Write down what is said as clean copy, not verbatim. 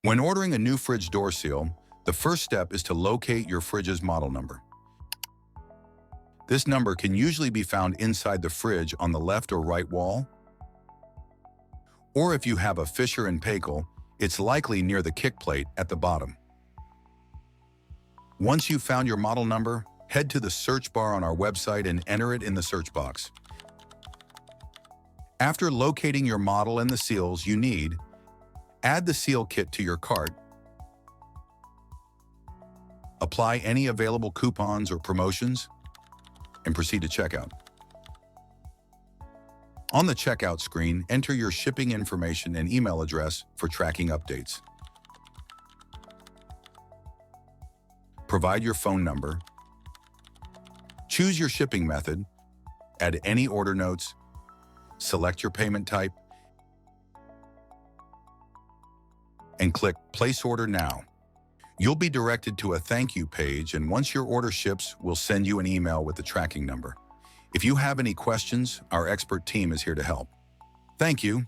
When ordering a new fridge door seal, the first step is to locate your fridge's model number. This number can usually be found inside the fridge on the left or right wall. Or if you have a Fisher & Paykel, it's likely near the kick plate at the bottom. Once you've found your model number, head to the search bar on our website and enter it in the search box. After locating your model and the seals you need, add the seal kit to your cart. Apply any available coupons or promotions, and proceed to checkout. On the checkout screen, enter your shipping information and email address for tracking updates. Provide your phone number. Choose your shipping method. Add any order notes. Select your payment type. And click Place Order Now. You'll be directed to a thank you page, and once your order ships, we'll send you an email with the tracking number. If you have any questions, our expert team is here to help. Thank you.